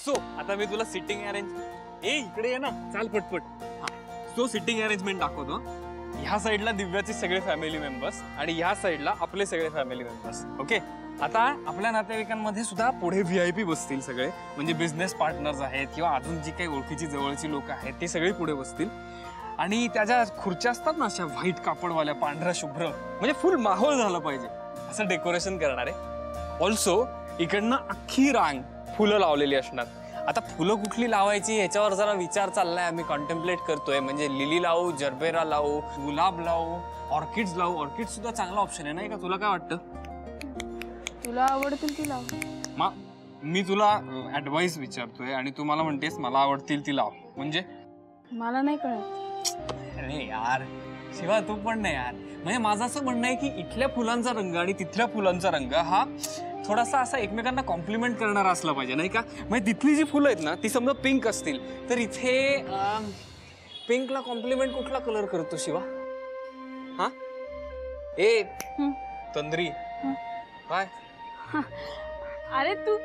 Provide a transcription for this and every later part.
So आता मी तुला sitting arrange इकडे ये ना, चाल पटपट. सो सिटिंग अरेंजमेंट दाखवतो. ह्या साईडला दिव्याचे सगळे फॅमिली मेंबर्स आणि ह्या साईडला आपले सगळे फॅमिली मेंबर्स. ओके. आता आपल्या नातेवाईकांमध्ये सुद्धा पुढे VIP बसतील सगळे, म्हणजे बिझनेस पार्टनर्स आहेत किंवा अजून जी काही ओळखीची जवळची लोक आहेत ते सगळे पुढे बसतील. आणि त्याच्या खुर्च्या असतात ना अशा व्हाईट कापडवाल्या, पांढऱ्या शुभ्र, म्हणजे फुल माहोल झाला पाहिजे असं डेकोरेशन करणार आहे. ऑल्सो इकडनं अख्खी रांग फुलं लावलेली असणार. आता फुलं कुठली लावायची ह्याच्यावर जरा विचार चाललाय, आम्ही कॉन्टेम्प्लेट करतोय. म्हणजे लिली लावू, जरबेरा लावू, गुलाब लावू, ऑर्किड्स लावू. ऑर्किड सुद्धा चांगला ऑप्शन आहे नाही का? तुला काय वाटतं? तुला आवडतील ती लाव. मी तुला ऍडवाइस विचारतोय आणि तू मला म्हणतेस मला आवडतील ती लाव. म्हणजे मला नाही कळत. अरे यार शिवा, तू पण नाही यार. म्हणजे माझं असं म्हणणं आहे की इथल्या फुलांचा रंग आणि तिथल्या फुलांचा रंग हा थोडासा असा एकमेकांना कॉम्प्लिमेंट करणारा असला पाहिजे नाही का? म्हणजे तिथली जी फुलं आहेत ना ती समजा पिंक असतील तर इथे पिंकला कॉम्प्लिमेंट कुठला कलर करतो शिवा? हा ए तंद्री काय? अरे तू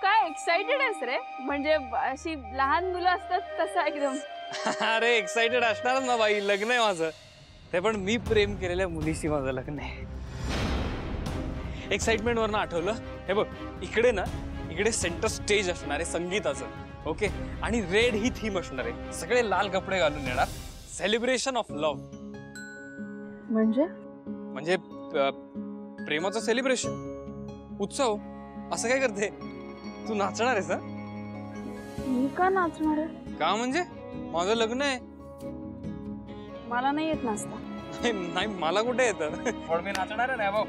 काय एक्साइटेड आहेस रे? म्हणजे अशी लहान मुलं असतात तसं एकदम. अरे एक्साइटेड असणार ना बाई, लग्न आहे माझं. ते पण मी प्रेम केलेल्या मुलीशी माझं लग्न आहे. एक्साइटमेंट वरनं आठवलं, हे बघ इकडे सेंटर स्टेज असणार आहे संगीताचं. ओके. आणि रेड ही थीम असणार आहे. सगळे लाल कपडे घालून येणार. Celebration of love. म्हणजे प्रेमाचं सेलिब्रेशन, उत्सव. असं काय करते तू? नाचणार आहेस? मी का नाचणार आहे? का म्हणजे माझं लग्न आहे. मला नाही येत नाचता. नाही मला कुठे येतं, पण मी नाचणार आहे ना भाऊ.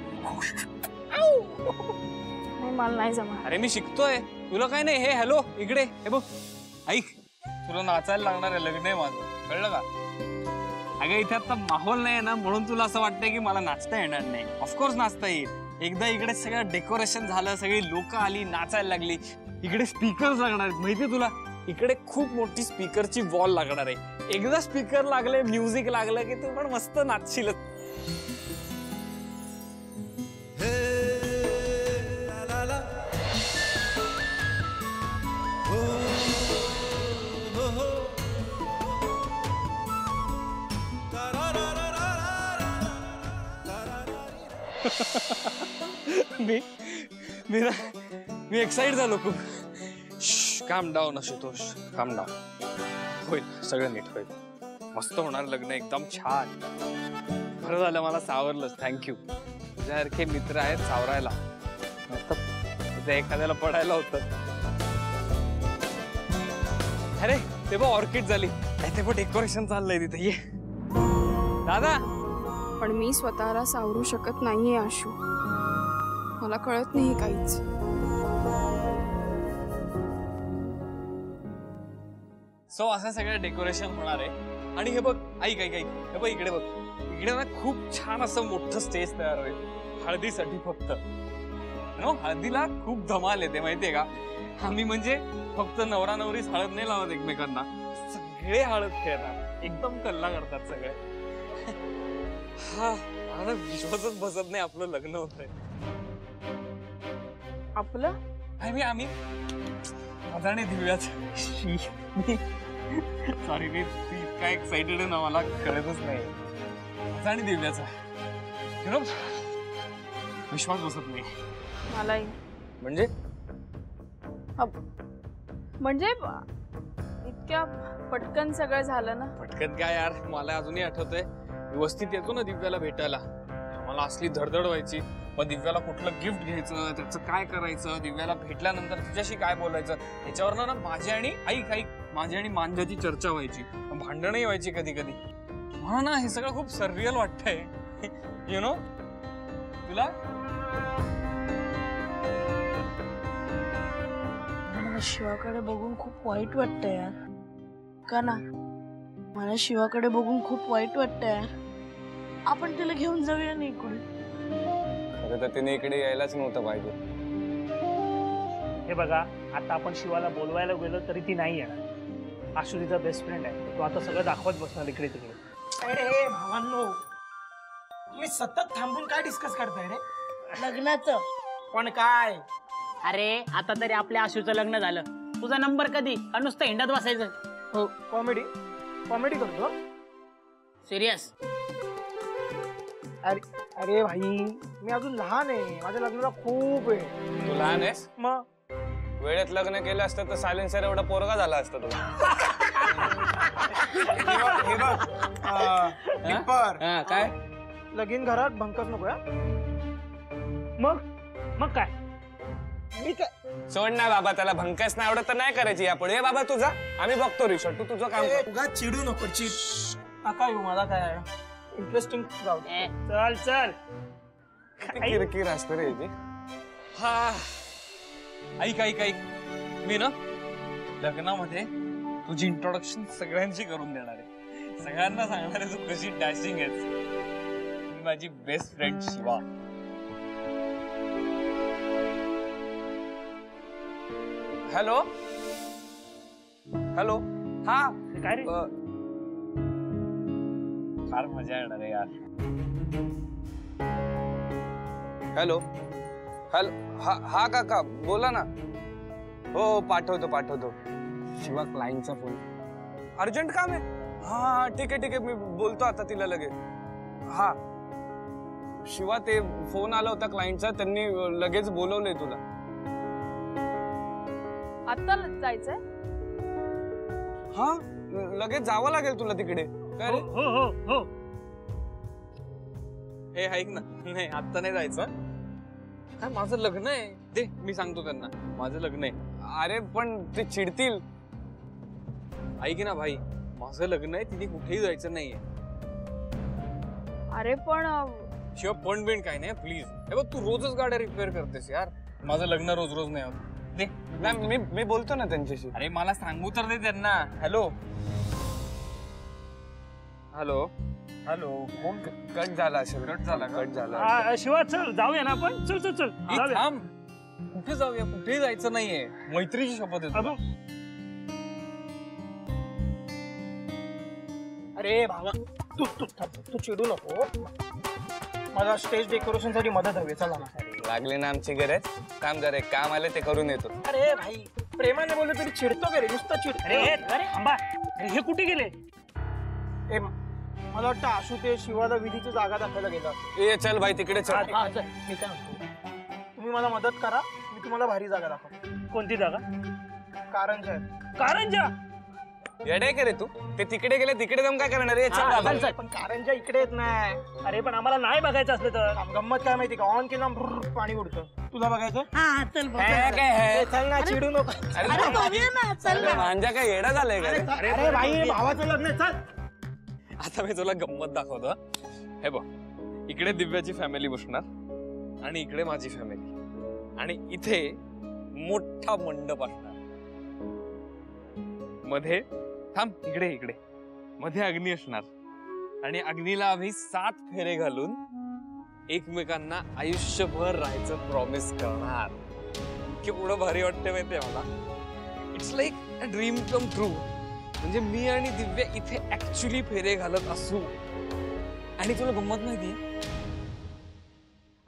नाही मला नाही जमणार. अरे मी शिकतोय, तुला काय नाही. हे हॅलो इकडे हे बघ, ऐक, तुला नाचायला लागणार आहे. लग्न आहे माझं, कळलं का? अगं इथे आता माहोल नाही ना, म्हणून तुला असं वाटतंय की मला नाचता येणार नाही. ऑफकोर्स नाचता येईल. एकदा इकडे सगळं डेकोरेशन झालं, सगळी लोक आली, नाचायला लागली. इकडे स्पीकर्स लागणार आहेत माहितीये तुला. इकडे खूप मोठी स्पीकरची वॉल लागणार आहे. एकदा स्पीकर लागले, म्युझिक लागलं की तू पण मस्त नाचशीलच. मी एक्साइट झालो खूप. काम डाऊन आशुतोष, काम डाऊन. होईल सगळं नीट होईल. मस्त होणार लग्न, एकदम छान. बरं झालं मला सावरलंच. थँक्यू. तुझ्यासारखे मित्र आहेत सावरायला. एखाद्याला पडायला होतं. अरे ते बघ ऑर्किड झाली. ते बघ डेकोरेशन चाललंय तिथे. ये दादा. पण मी स्वतःला सावरू शकत नाहीये आशू. मला कळत नाही काहीच. सो असं सगळं डेकोरेशन होणार आहे. आणि हे बघ ऐक ऐक ऐक, हे बघ इकडे बघ. इकडे ना खूप छान असं मोठं स्टेज तयार होईल हळदीसाठी फक्त. हळदीला खूप धमाल येते माहितीये का? आम्ही म्हणजे फक्त नवरा नवरीच हळद नाही लावत एकमेकांना, सगळे हळद खेळतात, एकदम कल्ला करतात सगळे. हा मला विश्वासच बसत नाही आपलं लग्न होतंय. आपलं आम्ही माझा नाही दिव्याच. सॉरी मी इतका एक्साइटेड आहे ना, मला कळतच नाही. माझा आणि दिव्याचा विश्वास बसत नाही मलाही. म्हणजे इतक्या पटकन सगळं झालं ना. पटकन काय यार, मला अजूनही आठवतंय व्यवस्थित येतो ना दिव्याला भेटायला, मला असली धडधड व्हायची. मग दिव्याला कुठलं गिफ्ट घ्यायचं, त्याचं काय करायचं, दिव्याला भेटल्यानंतर तिच्याशी काय बोलायचं, ह्याच्यावर ना माझी आणि माझी आणि मांजाची चर्चा व्हायची, भांडणही व्हायची कधी कधी. म्हणून ना हे सगळं खूप सर्रियल वाटतंय. यु नो तुला. मला शिवाकडे बघून खूप वाईट वाटतं यार. का ना, मला शिवाकडे बघून खूप वाईट वाटतं यार. आपण तिला घेऊन जाऊया ना इकडे. खरं तर तिने इकडे यायलाच नव्हतं पाहिजे. हे बघा, आता आपण शिवाला बोलवायला गेलो तरी ती नाही येणार. आशू तिचा बेस्ट फ्रेंड आहे, तो आता सगळं दाखवत बसणार इकडे तिकडे. अरे भावांनो, तुम्ही सतत थांबून काय डिस्कस करताय रे? लग्नाचं पण काय? अरे आता तरी आपल्या आशूचं लग्न झालं, तुझा नंबर कधी आणि नुसतं हिंडत बसायचं. हो कॉमेडी कॉमेडी करतो. सिरियस. अरे अरे भाई मी अजून लहान आहे, माझ्या लग्नाला खूप आहे. तू लहान आहेस? मग वेळेत लग्न केलं असतं तर सायलेन्सर एवढा पोरगा झाला असता तुला. हे बघ दीपर, हा काय? लगीन घरात भंकस नको हा? मग काय मी काय सोड ना बाबा, त्याला भंकस नाही आवडत तर नाही करायची यापुढे. बाबा तुझा आम्ही बघतो रिसॉर्ट, तू तुझं काम कर. उगा चिडू नको चिड. आता येऊ मला काय इंटरेस्टिंग जाऊ दे. चल किती किरकिर असतं रे याची. हा ऐक ऐक ऐक, मी ना लग्नामध्ये तुझी इंट्रोडक्शन सगळ्यांची करून देणार आहे. सगळ्यांना सांगणार आहे तू कशी डॅशिंग आहेस. ही माझी best friend Shiva. Hello hello. हा काय रे? फार मजा येणार आहे यार. Hello hello. हा काका बोला ना. हो पाठवतो. शिवा क्लायंटचा फोन, अर्जंट काम आहे. हा ठीक आहे मी बोलतो आता तिला लगेच. हा शिवा ते फोन आला होता क्लायंटचा, त्यांनी लगेच बोलवलंय तुला. आता जायचंय? हा लगेच जावं लागेल तुला तिकडे. काय रे? हो. हे ऐक ना, नाही आता नाही जायचं. काय माझं लग्न आहे ते मी सांगतो त्यांना, माझं लग्न आहे. अरे पण ते चिडतील. ऐक ना भाई, माझं लग्न आहे, तिने कुठेही जायचं नाहीये. अरे पण शिवाय पण बिण काय नाही प्लीज. हे बघ तू रोजच गाड्या रिपेअर करतेस यार. माझं लग्न रोज नाही होत. दे. नाही मी बोलतो ना त्यांच्याशी. अरे मला सांगू तर दे त्यांना. हॅलो कोण? कट झाला असेल. कट झाला का? कट झाला. शिवा चल जाऊया ना आपण. चल ए, जाऊया. थांब. कुठे जाऊया? कुठे जायचं नाहीये. मैत्रीची शपथ आहे तुला. अरे भावा तू चिडू नको. मला स्टेज डेकोरेशन साठी मदत हवी. चला ना. लागली ना आमची गरज. काम जरा एक काम आले ते करून येतो. अरे भाई प्रेमाने बोललो तरी चिडतो का रे? नुसतं चिड. अरे थांबा. अरे हे कुठे गेले? मला वाटतं आशू ते शिवाला विधीची जागा दाखवायला गेला. ए चल भाई तिकडे चल. मी काय म्हणतो, तुम्ही मला मदत करा, मी तुम्हाला भारी जागा दाखवतो. कोणती जागा? कारंजा. येडे का रे तू? ते तिकडे गेले, तिकडे जाऊन काय करणार? ये चल बाबा. पण कारंजा इकडे येत नाही. अरे पण आम्हाला नाही बघायचं असलं तर. गंमत काय माहिती का, ऑन केला पाणी उडतं. तुला बघायचं? हा चल बघ. चल ना, चिडू नको. अरे बघूया ना, चल अरे ना. मांजा काय येडा झालाय का रे? अरे भाई भावाचं लग्न आहे, चल. आता मी तुला गंमत दाखवतो. हे बघ, इकडे दिव्याची फॅमिली बसणार आणि इकडे माझी फॅमिली, आणि इथे मोठा मंडप असणार. मध्ये थांब, इकडे मध्ये अग्नी असणार, आणि अग्नीला आम्ही 7 फेरे घालून एकमेकांना आयुष्यभर राहायचं प्रॉमिस करणार. केवढं भारी वाटतं माहितीये मला. It's like a dream come true. म्हणजे मी आणि दिव्या इथे ऍक्च्युली फेरे घालत असू. आणि तुला गंमत माहितीये,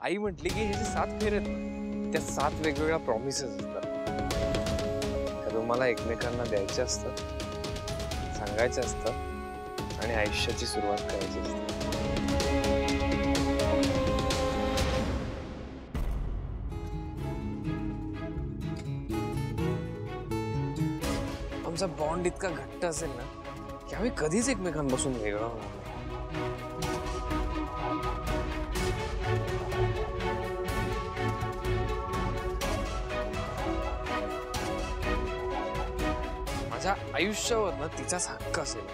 आई म्हटली की हे जे 7 फेरे आहेत ना, त्या 7 वेगवेगळ्या प्रॉमिसेस असतात. त्या तुम्हाला एकमेकांना द्यायचे असतात, सांगायचं असतं, आणि आयुष्याची सुरुवात करायची असते. आमचा बॉन्ड इतका घट्ट असेल ना की आम्ही कधीच एकमेकांपासून वेगळं होणार नाही. माझ्या आयुष्यावर ना तिचाच हक्क असेल,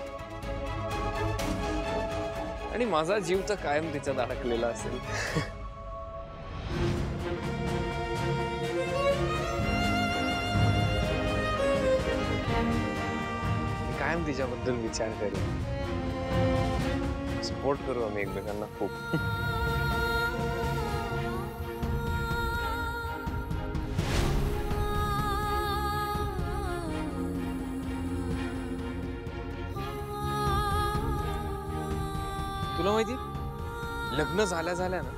आणि माझा जीव तर कायम तिच्यात अडकलेला असेल. कायम तिच्याबद्दल विचार करेन. सपोर्ट करू आम्ही एकमेकांना खूप. तुला माहिती, लग्न झाल्या ना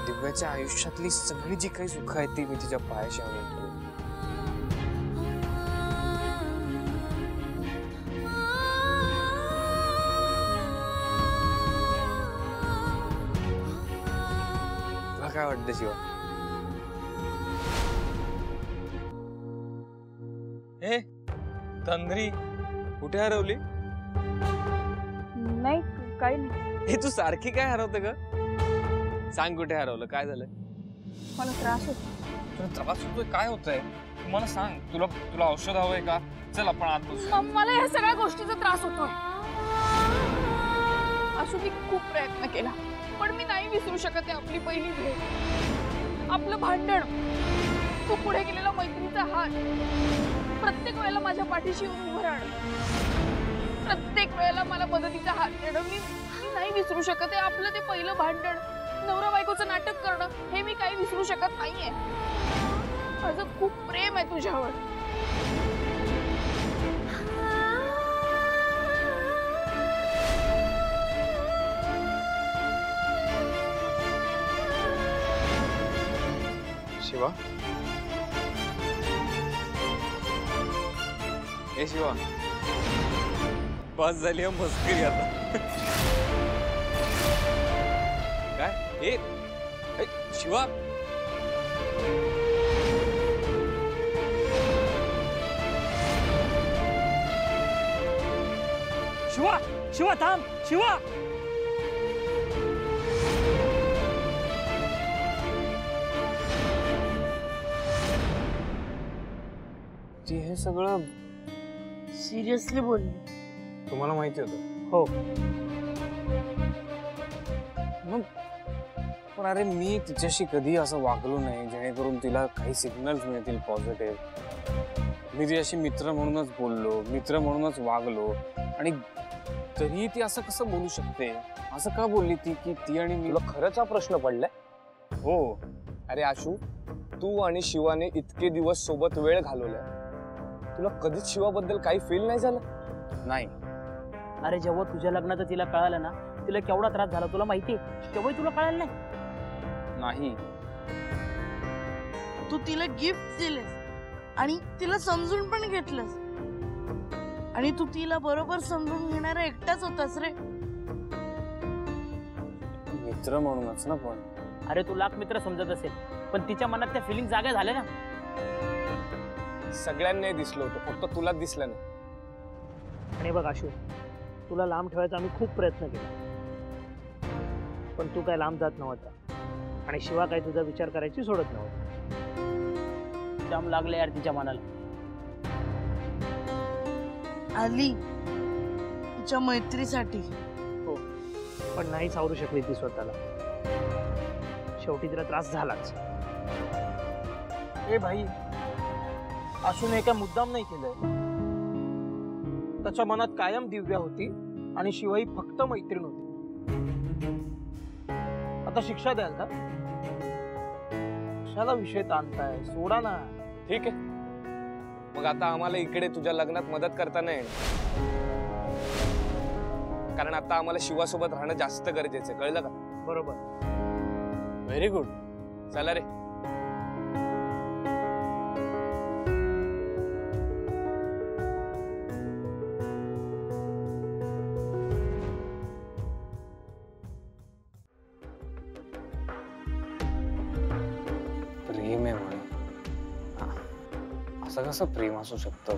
दिव्याच्या आयुष्यातली सगळी जी काही सुख आहेत ती मी तिच्या पायाशी आणून ठेवली. काय वाटतं शिवा? हे तंद्री कुठे हरवली? नाही काही नाही, हे तू सारखी काय हरवते ग? सांग कुठे हरवलं, काय झालं? मला त्रास होतो. तुला त्रास होतोय, काय होतंय मला सांग. तुला तुला औषध हवंय का? चल आपण आत बसू. मला ह्या सगळ्या गोष्टीचा त्रास होतोय. असू मी खूप प्रयत्न केला पण मी नाही विसरू शकत आहे आपली पहिली भेट, आपलं भांडण, तू पुढे केलेला मैत्रीचा हात, प्रत्येक वेळेला माझ्या पाठीशी उभं राहणं, प्रत्येक वेळेला मला मदतीचा हात देणं. मी नाही विसरू शकत आहे आपलं ते पहिलं भांडण, नवरा बायकोचं नाटक करणं, हे मी काही विसरू शकत नाहीये. माझं खूप प्रेम आहे तुझ्यावर. शिवा, ए शिवा, बस झाली आहे मस्करी आता. काय ए शिवा, शिवा शिवा थांब शिवा. ती हे सगळं सिरियसली बोलली. तुम्हाला माहिती होतं? हो. मग पण अरे मी तिच्याशी कधी असं वागलो नाही जेणेकरून तिला काही सिग्नल्स मिळतील पॉझिटिव्ह. मी तिच्याशी मित्र म्हणूनच बोललो, मित्र म्हणूनच वागलो, आणि तरी ती असं कसं बोलू शकते? असं का बोलली ती की ती आणि मी? तुला खरंच हा प्रश्न पडलाय? हो. अरे आशू, तू आणि शिवाने इतके दिवस सोबत वेळ घालवलाय, तुला कधीच शिवाबद्दल काही फील नाही झालं? नाही. अरे जेव्हा तुझ्या लग्नात तिला कळालं ना, तिला केवढा त्रास झाला तुला माहितीये, तेव्हाही तुला कळालं नाही? नाही. तू तिला गिफ्ट दिलेस आणि तिला समजून पण घेतलंस, आणि तू तिला बरोबर समजून घेणारा एकटाच होतास रे. मित्र म्हणूनच ना. पण अरे तू लाख मित्र समजत असेल पण तिच्या मनात त्या फिलिंग जागा झाल्या ना. सगळ्यांना दिसलं होतं, फक्त तुलाच दिसलं नाही. आणि बघ आशू, तुला लांब ठेवायचा आम्ही खूप प्रयत्न केला पण तू काय लांब जात नव्हता आणि शिवा काय तुझा विचार करायची सोडत नव्हता. जाम लागले यार तिच्या मनाला. आली तिच्या मैत्रीसाठी. हो, पण नाही सावरू शकली ती स्वतःला. शेवटी तिला त्रास झालाच. ए भाई, आशूने काय मुद्दाम नाही केलंय. त्याच्या मनात कायम दिव्या होती आणि शिवाई फक्त मैत्रीण होती. आता शिक्षा द्याल का? कशाला विषय ताणताय? सोडा ना. ठीक आहे, मग आता आम्हाला इकडे तुझ्या लग्नात मदत करता नाही येणार. कारण आता आम्हाला शिवासोबत राहणं जास्त गरजेचं आहे, कळलं का? बरोबर. Very good. चला रे. प्रेम आहे म्हणे. असं कसं प्रेम असू शकतं?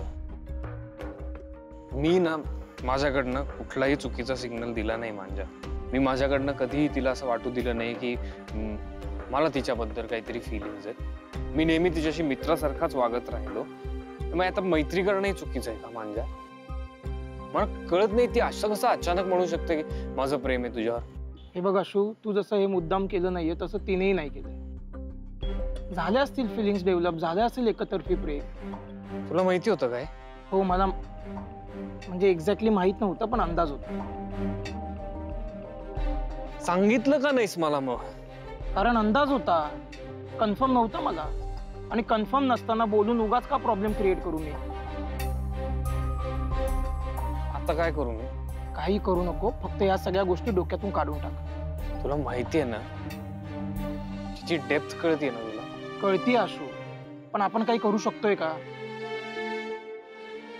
मी ना माझ्याकडनं कुठलाही चुकीचा सिग्नल दिला नाही मांजा. मी माझ्याकडनं कधीही तिला असं वाटू दिलं नाही की मला तिच्याबद्दल काहीतरी फिलिंग्स आहेत. मी नेहमी तिच्याशी मित्रासारखाच वागत राहिलो. मग आता मैत्री करणंही चुकीचं आहे का मांजा? मला कळत नाही ती असं कसं अचानक म्हणू शकते की माझं प्रेम आहे तुझ्यावर. हे बघ आशू, तू जसं हे मुद्दाम केलं नाहीये तसं तिनेही नाही केलंय. झाल्या असतील फिलिंग्स डेव्हलप, झाल्या असेल एकतर्फी प्रेम. तुला माहिती होतं काय? हो, मला म्हणजे एक्झॅक्टली माहित नव्हतं पण अंदाज होता. सांगितलं का नाहीस मला? मग कारण अंदाज होता, कन्फर्म नव्हतं मला. आणि कन्फर्म नसताना बोलून उगाच का प्रॉब्लेम क्रिएट करू मी? आता काय करू मी? काही करू नको, फक्त या सगळ्या गोष्टी डोक्यातून काढून टाक. तुला माहिती आहे ना तिची डेप्थ कळते ना तुला? कळती आशू, पण आपण काही करू शकतोय का?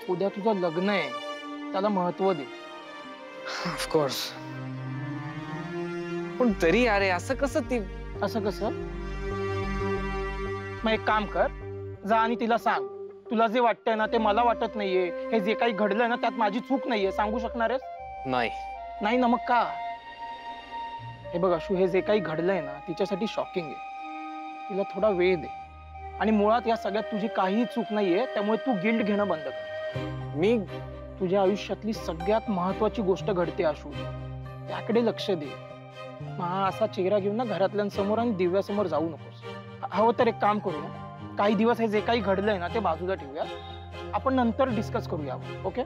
उद्या तुझं लग्न आहे, त्याला महत्व दे. ऑफकोर्स. पण तरी अरे असं कसं ती असं कसं? मग एक काम कर, जा आणि तिला सांग, तुला जे वाटतंय ना ते मला वाटत नाहीये, हे जे काही घडलंय ना त्यात माझी चूक नाहीये. सांगू शकणार आहेस? नाही. नाही ना, मग का? हे बघ अशू, हे जे काही घडलंय ना तिच्यासाठी शॉकिंग आहे. तिला थोडा वेळ दे. आणि मुळात या सगळ्यात तुझी काहीही चूक नाहीये, त्यामुळे तू गिल्ट घेणं बंद कर. मी तुझ्या आयुष्यातली सगळ्यात महत्वाची गोष्ट घडते आशू, त्याकडे लक्ष दे. हा असा चेहरा घेऊन ना घरातल्यांसमोर आणि दिव्यासमोर जाऊ नकोस. हवं तर एक काम करू ना, काही दिवस हे जे काही घडलंय ना ते बाजूला ठेवूया, आपण नंतर डिस्कस करूया. ओके?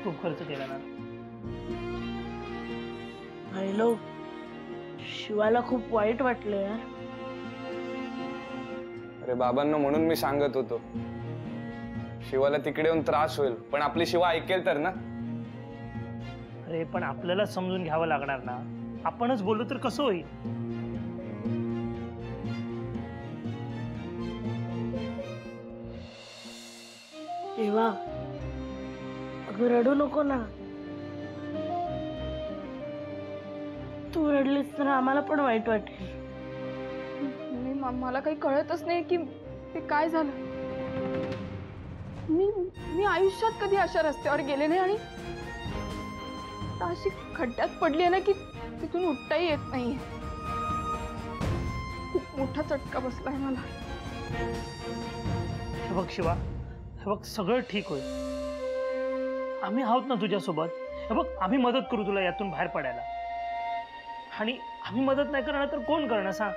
खूप खर्च केला ना. हॅलो, शिवाला खूप वाईट वाटलं यार. अरे बाबांना म्हणून मी सांगत होतो, शिवाला तिकडे येऊन त्रास होईल, पण आपली शिवा ऐकेल तर ना. अरे पण आपल्याला समजून घ्यावं लागणार ना. आपणच बोललो तर कसं होईल? तेव्हा अगं रडू नको ना. तू रडलीस तर आम्हाला पण वाईट वाटेल. मला काही कळतच नाही की ते काय झालं. मी आयुष्यात कधी अशा रस्त्यावर गेले नाही आणि अशी खड्ड्यात पडली आहे ना की तिथून उठताही येत नाहीये. खूप मोठा चटका बसलाय मला. हे बघ शिवा, हे बघ सगळं ठीक होईल. आम्ही आहोत ना तुझ्यासोबत. हे बघ आम्ही मदत करू तुला यातून बाहेर पडायला. आणि आम्ही मदत नाही करणार तर कोण करणार सांग?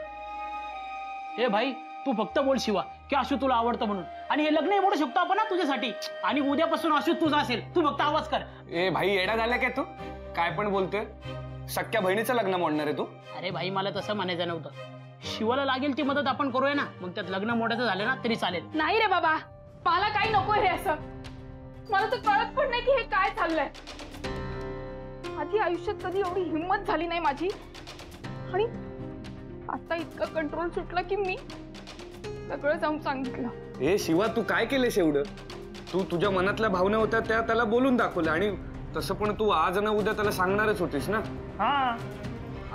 हे भाई, तू फक्त बोल शिवा की आशू तुला आवडतं म्हणून, आणि हे लग्न मोडू शकतो आपण ना तुझ्यासाठी. आणि उद्यापासून आशू तुझा असेल, तू फक्त आवाज कर. ए भाई, येडा झाला काय तू? काय पण बोलतोय? सख्या बहिणीचं लग्न मोडणार आहे तू? अरे भाई, मला तसं म्हणायचं नव्हतं. शिवाला लागेल ती मदत आपण करूया ना, मग त्यात लग्न मोडायचं झालं ना तरी चालेल. नाही रे बाबा, मला काही नको हे असं. मला तर कळत पण नाही की हे काय चाललंय. आधी आयुष्यात कधी एवढी हिंमत झाली नाही माझी, आणि आता इतकं कंट्रोल सुटलं की मी सगळं जाऊन सांगितलं. ए शिवा, तू काय केलेस एवढं? तू तुझ्या मनातल्या भावना होत्या त्या त्याला बोलून दाखवल्या, आणि तसं पण तू आज ना उद्या त्याला सांगणारच होतीस ना. हा,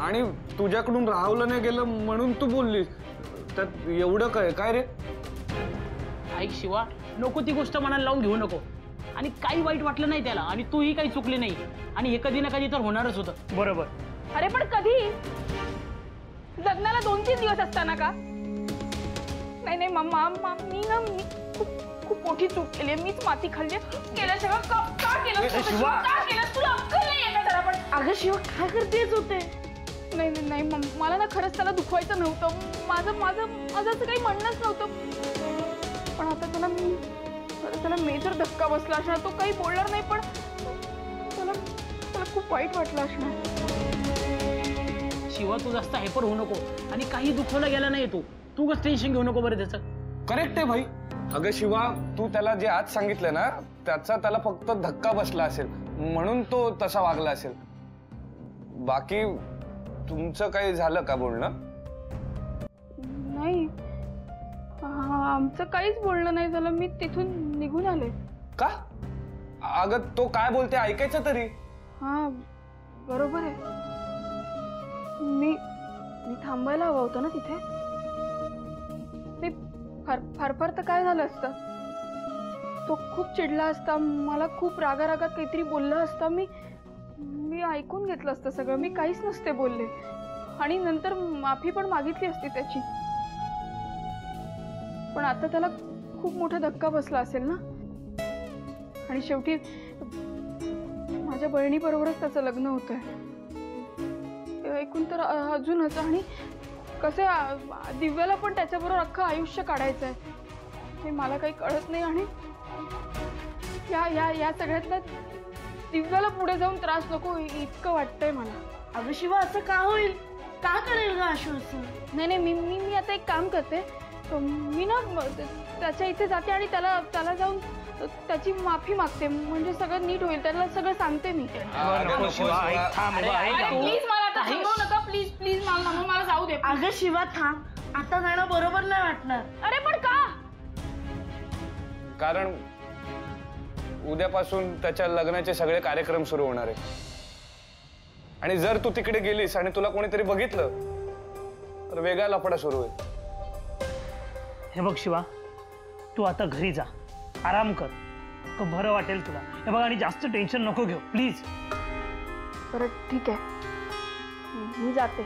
आणि तुझ्याकडून राहवलं नाही गेलं म्हणून तू बोललीस. त्यात एवढं काय काय रे? ऐक शिवा, नको ती गोष्ट मनाला लावून घेऊ नको. आणि काही वाईट वाटलं नाही त्याला, आणि तूही काही चुकली नाही, आणि हे कधी ना कधी तर होणारच होतं. बरोबर. अरे पण कधी? लग्नाला 2-3 दिवस असताना का? नाही नाही मम्मा, मी खूप मोठी चूक केली आहे. मीच माती खाल्ली. केलं सगळं का केलं? का केलं? तुला अक्कल नाही आहे का जरा पण? अगं शिवा, काय करतेच होते? नाही नाही नाही, मला ना खरंच त्याला दुखवायचं नव्हतं. माझं असं काही म्हणणंच नव्हतं. पण आता त्याला मेजर धक्का बसला असणार. तो काही बोलणार नाही, पण त्याला खूप वाईट वाटलं असणार. शिवा, तू जास्त हायपर होऊ नको, आणि काही दुखवलं गेलं नाही. तू कसं टेन्शन घेऊ नको बरं त्याचं. करेक्ट आहे भाई. अगं शिवा, तू त्याला जे आज सांगितलं ना त्याचा त्याला फक्त धक्का बसला असेल म्हणून तो तसा वागला असेल. बाकी तुमचं काही झालं का बोलणं? नाही, आमचं काहीच बोलणं नाही झालं. मी तिथून निघून आले. का? अगं तो काय बोलते ऐकायचं तरी. हा बरोबर आहे. मी थांबायला हवं होतं ना तिथे. मी फार तर काय झालं असतं. तो खूप चिडला असता, मला खूप रागारागात काहीतरी बोलला असता. मी ऐकून घेतलं असतं सगळं. मी काहीच नसते बोलले, आणि नंतर माफी पण मागितली असती त्याची. पण आता त्याला खूप मोठा धक्का बसला असेल ना, आणि शेवटी माझ्या बहिणीबरोबरच त्याचं लग्न होतंय. ऐकून तर अजूनच. आणि कसे दिव्याला पण त्याच्याबरोबर अख्खं आयुष्य काढायचंय. हे मला काही कळत नाही. आणि या सगळ्यातला दिव्याला पुढे जाऊन त्रास नको इतकं वाटतंय मला. अगं शिवा, असं का होईल? का करेल ग आशू असं? नाही मी आता एक काम करते. मी ना त्याच्या इथे जाते आणि त्याला जाऊन त्याची माफी मागते. म्हणजे सगळं नीट होईल. त्याला सगळं सांगते मी. नको शिवा, ऐक, थांब. प्लीज मला आता थांबवू नका प्लीज प्लीज मला जाऊ दे. अगं शिवा थांब, आता जाणं बरोबर नाही वाटणार. अरे पण का? कारण उद्यापासून त्याच्या लग्नाचे सगळे कार्यक्रम सुरू होणार आहे. आणि जर तू तिकडे गेलीस आणि तुला कोणीतरी बघितलं तर वेगळा लफडा सुरू होईल. हे बघ शिवा, तू आता घरी जा, आराम कर, बरं वाटेल तुला. हे बघ, आणि जास्त टेन्शन नको घेऊ प्लीज. बरं ठीक आहे, मी जाते.